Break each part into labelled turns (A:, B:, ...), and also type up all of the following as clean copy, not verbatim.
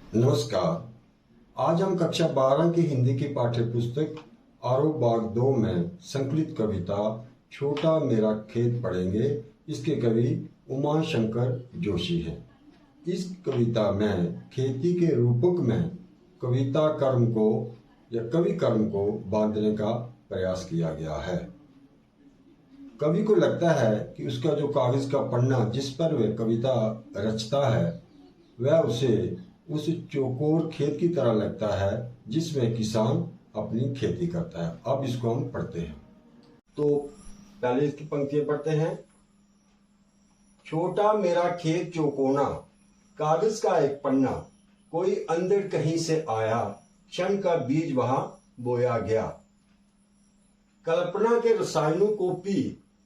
A: नमस्कार। आज हम कक्षा 12 की हिंदी की पाठ्य पुस्तक आरोप बाग 2 में संकलित कविता छोटा मेरा खेत पढ़ेंगे। इसके कवि उमा शंकर जोशी हैं। इस कविता में खेती के रूपक में कविता कर्म को या कवि कर्म को बांधने का प्रयास किया गया है। कवि को लगता है कि उसका जो कागज का पन्ना जिस पर वह कविता रचता है वह उसे उस चौकोर खेत की तरह लगता है जिसमें किसान अपनी खेती करता है। अब इसको हम पढ़ते हैं। तो पहले इसकी पंक्तियां पढ़ते हैं। छोटा मेरा खेत चौकोना, कागज का एक पन्ना, कोई अंधड़ कहीं से आया, क्षण का बीज वहां बोया गया। कल्पना के रसायनों को पी,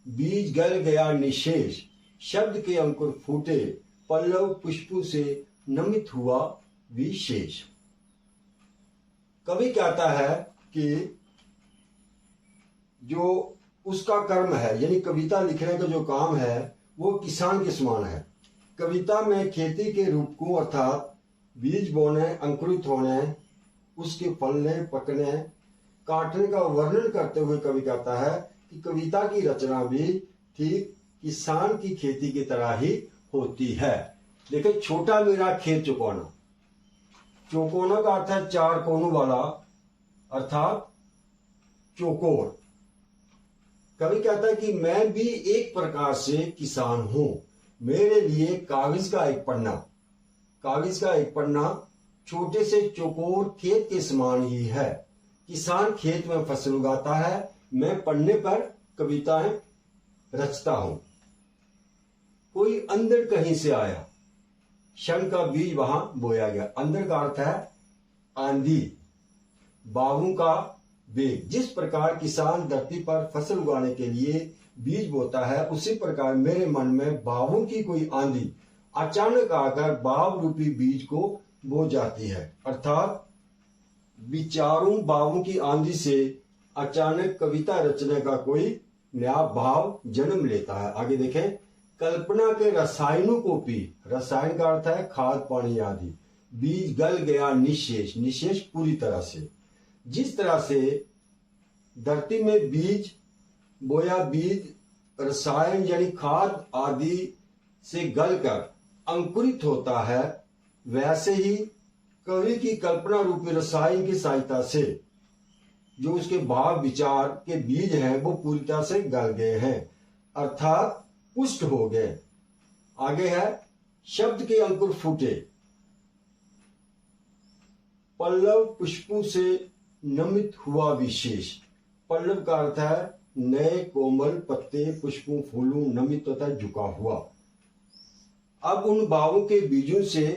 A: बीज गल गया निशेष, शब्द के अंकुर फूटे, पल्लव पुष्पों से नमित हुआ विशेष। कवि कहता है कि जो उसका कर्म है यानी कविता लिखने का जो काम है वो किसान के समान है। कविता में खेती के रूप को अर्थात बीज बोने, अंकुरित होने, उसके फलने, पकने, काटने का वर्णन करते हुए कवि कहता है कि कविता की रचना भी ठीक किसान की खेती की तरह ही होती है। देखिए, छोटा मेरा खेत चौकोना, चौकोना का अर्थ है चार कोनों वाला अर्थात चौकोर। कवि कहता है कि मैं भी एक प्रकार से किसान हूं। मेरे लिए कागज का एक पन्ना, कागज का एक पन्ना छोटे से चौकोर खेत के समान ही है। किसान खेत में फसल उगाता है, मैं पन्ने पर कविताएं रचता हूं। कोई अंधड़ कहीं से आया, क्षण का बीज वहां बोया गया। अंदर का अर्थ है आंधी, बावों का वेग। जिस प्रकार किसान धरती पर फसल उगाने के लिए बीज बोता है, उसी प्रकार मेरे मन में बावों की कोई आंधी अचानक आकर बाव रूपी बीज को बो जाती है। अर्थात विचारों बावों की आंधी से अचानक कविता रचने का कोई नया भाव जन्म लेता है। आगे देखें। कल्पना के रसायनों को पी, रसायन का अर्थ है खाद, पानी आदि। बीज गल गया निशेष, निशेष पूरी तरह से। जिस तरह से धरती में बीज बोया, बीज रसायन यानी खाद आदि से गलकर अंकुरित होता है, वैसे ही कवि की कल्पना रूपी रसायन की सहायता से जो उसके भाव विचार के बीज हैं वो पूरी तरह से गल गए हैं अर्थात पुष्ट हो गए। आगे है शब्द के अंकुर फूटे, पल्लव पुष्पों से नमित हुआ विशेष। पल्लव का अर्थ है नए कोमल पत्ते, पुष्पों, फूलों, नमित होता है झुका हुआ। अब उन भावों के बीजों से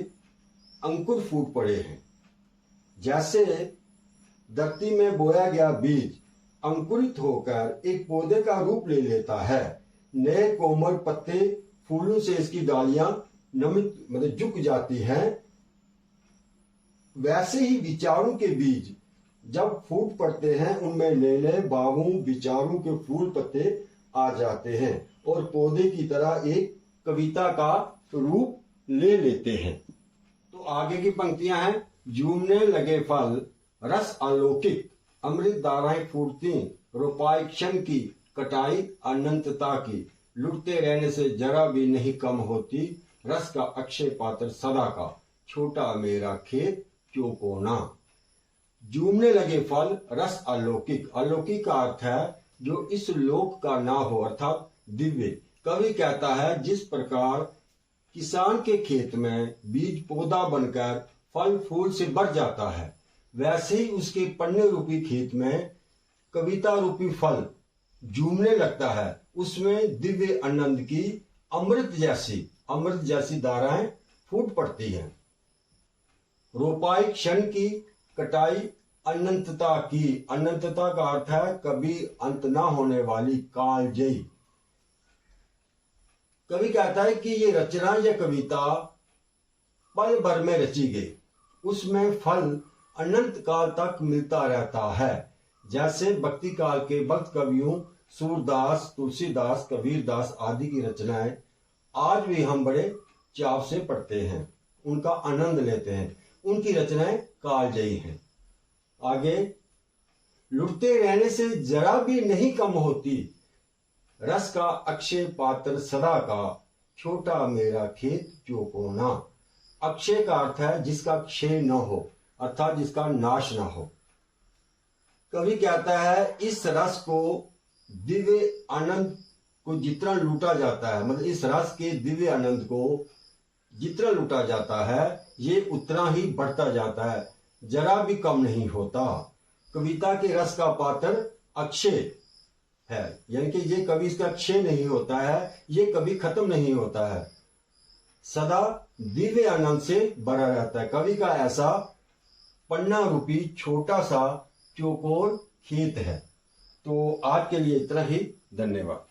A: अंकुर फूट पड़े हैं। जैसे धरती में बोया गया बीज अंकुरित होकर एक पौधे का रूप ले लेता है, नए कोमल पत्ते, फूलों से इसकी डालियां नमित मतलब झुक जाती हैं, वैसे ही विचारों के बीज जब फूट पड़ते हैं उनमें नए नए भावों, विचारों के फूल पत्ते आ जाते हैं और पौधे की तरह एक कविता का रूप ले लेते हैं। तो आगे की पंक्तियां हैं। झूमने लगे फल, रस अलौकिक, अमृत धाराएं फूटती, रोपाई क्षण की, कटाई अनंतता की, लुटते रहने से जरा भी नहीं कम होती, रस का अक्षय पात्र सदा का, छोटा मेरा खेत चौकोना। झूमने लगे फल, रस अलौकिक। अलौकिक का अर्थ है जो इस लोक का ना हो अर्थात दिव्य। कवि कहता है जिस प्रकार किसान के खेत में बीज पौधा बनकर फल फूल से भर जाता है, वैसे ही उसके पन्ने रूपी खेत में कविता रूपी फल झूमने लगता है। उसमें दिव्य आनंद की अमृत जैसी धाराएं फूट पड़ती हैं। रोपाई क्षण की, कटाई अनंतता की। अनंतता का अर्थ है कभी अंत ना होने वाली, कालजयी। कवि कहता है कि ये रचना या कविता पल भर में रची गई, उसमें फल अनंत काल तक मिलता रहता है। जैसे भक्ति काल के भक्त कवियों सूरदास, तुलसीदास, कबीरदास आदि की रचनाएं आज भी हम बड़े चाव से पढ़ते हैं, उनका आनंद लेते हैं। उनकी रचनाएं कालजयी हैं। आगे, लुटते रहने से जरा भी नहीं कम होती, रस का अक्षय पात्र सदा का, छोटा मेरा खेत जो कोना। अक्षय का अर्थ है जिसका क्षय न हो, अर्थात जिसका नाश न हो। कवि कहता है इस रस को, दिव्य आनंद को जितना लूटा जाता है, मतलब इस रस के दिव्य आनंद को जितना लूटा जाता है ये उतना ही बढ़ता जाता है, जरा भी कम नहीं होता। कविता के रस का पात्र अक्षय है, यानी कि ये कभी इसका क्षय नहीं होता है, ये कभी खत्म नहीं होता है, सदा दिव्य आनंद से भरा रहता है। कवि का ऐसा पन्ना रूपी छोटा सा चौकोर खेत है। तो आज के लिए इतना ही, धन्यवाद।